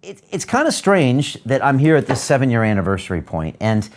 it's kind of strange that I'm here at this 7-year anniversary point, and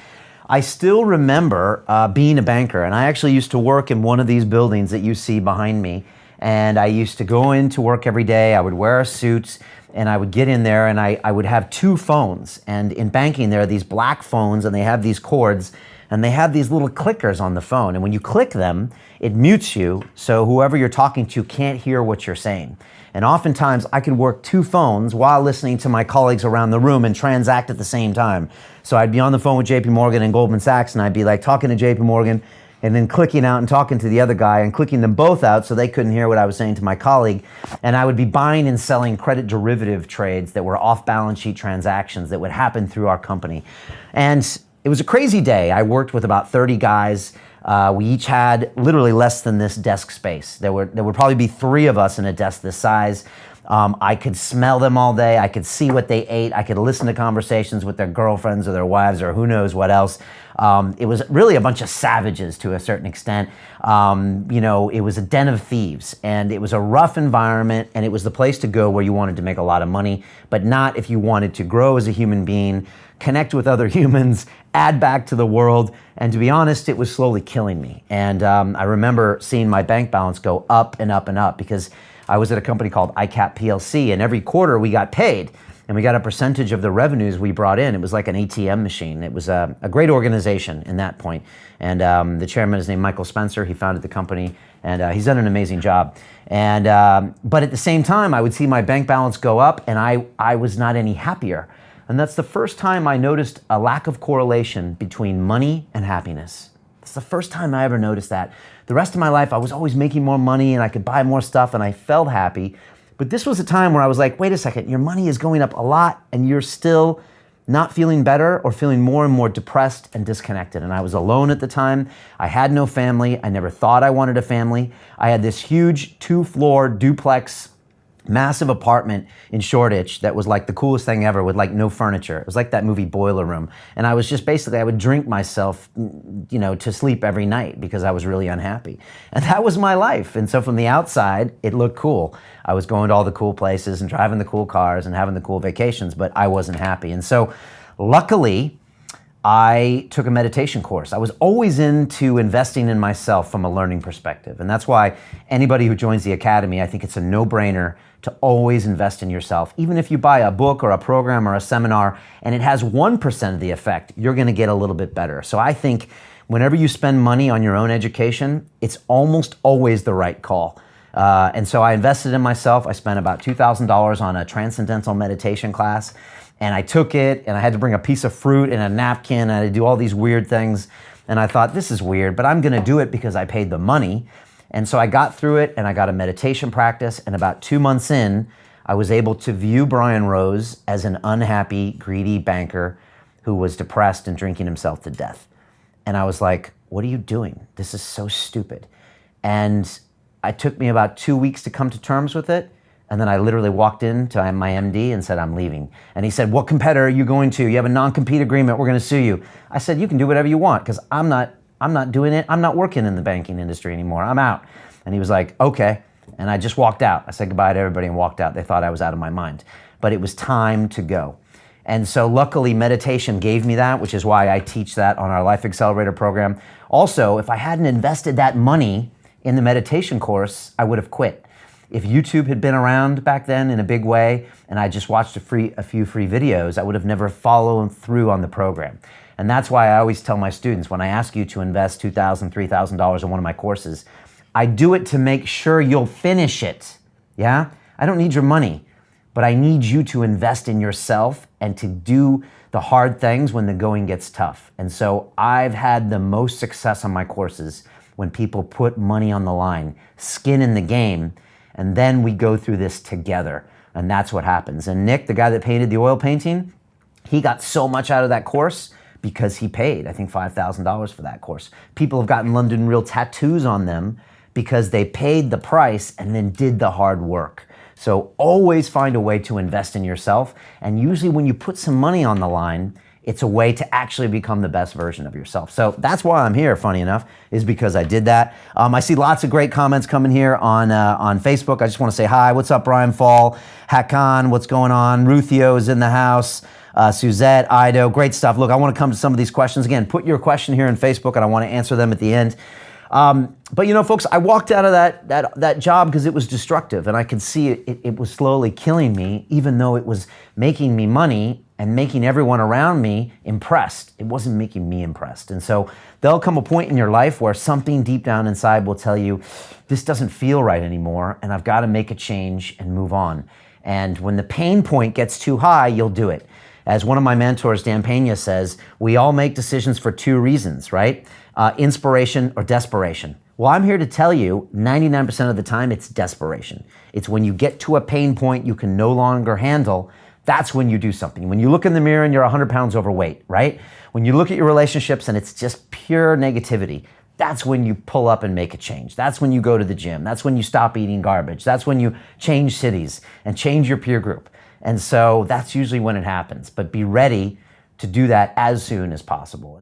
I still remember being a banker, and I actually used to work in one of these buildings that you see behind me, and I used to go into work every day. I would wear a suit, and I would get in there, and I would have 2 phones, and in banking there are these black phones, and they have these cords, and they have these little clickers on the phone, and when you click them, it mutes you, so whoever you're talking to can't hear what you're saying. And oftentimes I could work 2 phones while listening to my colleagues around the room and transact at the same time. So I'd be on the phone with JP Morgan and Goldman Sachs, and I'd be like talking to JP Morgan and then clicking out and talking to the other guy and clicking them both out so they couldn't hear what I was saying to my colleague. And I would be buying and selling credit derivative trades that were off balance sheet transactions that would happen through our company. And it was a crazy day. I worked with about 30 guys. We each had literally less than this desk space. There would probably be 3 of us in a desk this size. I could smell them all day. I could see what they ate. I could listen to conversations with their girlfriends or their wives or who knows what else. It was really a bunch of savages to a certain extent. It was a den of thieves, and it was a rough environment, and it was the place to go where you wanted to make a lot of money, but not if you wanted to grow as a human being, connect with other humans, add back to the world. And to be honest, it was slowly killing me. And I remember seeing my bank balance go up and up and up because I was at a company called ICAP PLC, and every quarter we got paid and we got a percentage of the revenues we brought in. It was like an ATM machine. It was a great organization in that point. And the chairman is named Michael Spencer. He founded the company, and he's done an amazing job. And but at the same time, I would see my bank balance go up, and I was not any happier. And that's the first time I noticed a lack of correlation between money and happiness. It's the first time I ever noticed that. The rest of my life, I was always making more money and I could buy more stuff and I felt happy. But this was a time where I was like, wait a second, your money is going up a lot and you're still not feeling better or feeling more and more depressed and disconnected. And I was alone at the time. I had no family. I never thought I wanted a family. I had this huge 2-floor duplex massive apartment in Shoreditch that was like the coolest thing ever with like no furniture. It was like that movie Boiler Room. And I was just basically, I would drink myself, to sleep every night because I was really unhappy. And that was my life. And so from the outside, it looked cool. I was going to all the cool places and driving the cool cars and having the cool vacations, but I wasn't happy. And so luckily, I took a meditation course. I was always into investing in myself from a learning perspective. And that's why anybody who joins the Academy, I think it's a no-brainer to always invest in yourself. Even if you buy a book or a program or a seminar and it has 1% of the effect, you're gonna get a little bit better. So I think whenever you spend money on your own education, it's almost always the right call. And so I invested in myself. I spent about $2,000 on a transcendental meditation class. And I took it and I had to bring a piece of fruit and a napkin and I had to do all these weird things. And I thought, this is weird, but I'm gonna do it because I paid the money. And so I got through it and I got a meditation practice, and about 2 months in, I was able to view Brian Rose as an unhappy, greedy banker who was depressed and drinking himself to death. And I was like, what are you doing? This is so stupid. And it took me about 2 weeks to come to terms with it. And then I literally walked into my MD and said, I'm leaving. And he said, what competitor are you going to? You have a non-compete agreement, we're gonna sue you. I said, you can do whatever you want because I'm not doing it. I'm not working in the banking industry anymore. I'm out. And he was like, okay. And I just walked out. I said goodbye to everybody and walked out. They thought I was out of my mind. But it was time to go. And so luckily meditation gave me that, which is why I teach that on our Life Accelerator program. Also, if I hadn't invested that money in the meditation course, I would have quit. If YouTube had been around back then in a big way and I just watched a few free videos, I would have never followed through on the program. And that's why I always tell my students, when I ask you to invest $2,000, $3,000 in one of my courses, I do it to make sure you'll finish it, yeah? I don't need your money, but I need you to invest in yourself and to do the hard things when the going gets tough. And so I've had the most success on my courses when people put money on the line, skin in the game, and then we go through this together. And that's what happens. And Nick, the guy that painted the oil painting, he got so much out of that course because he paid, I think, $5,000 for that course. People have gotten London Real tattoos on them because they paid the price and then did the hard work. So always find a way to invest in yourself. And usually when you put some money on the line, It's a way to actually become the best version of yourself. So that's why I'm here, funny enough, is because I did that. I see lots of great comments coming here on Facebook. I just want to say hi. What's up, Brian Fall? Hakan, what's going on? Ruthio is in the house. Suzette, Ido, great stuff. Look, I want to come to some of these questions. Again, put your question here in Facebook and I want to answer them at the end. But you know, folks, I walked out of that job because it was destructive, and I could see it was slowly killing me, even though it was making me money and making everyone around me impressed. It wasn't making me impressed. And so there'll come a point in your life where something deep down inside will tell you, this doesn't feel right anymore, and I've got to make a change and move on. And when the pain point gets too high, you'll do it. As one of my mentors, Dan Pena, says, we all make decisions for two reasons, right? Inspiration or desperation. Well, I'm here to tell you 99% of the time it's desperation. It's when you get to a pain point you can no longer handle, that's when you do something. When you look in the mirror and you're 100 pounds overweight, right? When you look at your relationships and it's just pure negativity, that's when you pull up and make a change. That's when you go to the gym. That's when you stop eating garbage. That's when you change cities and change your peer group. And so that's usually when it happens. But be ready to do that as soon as possible.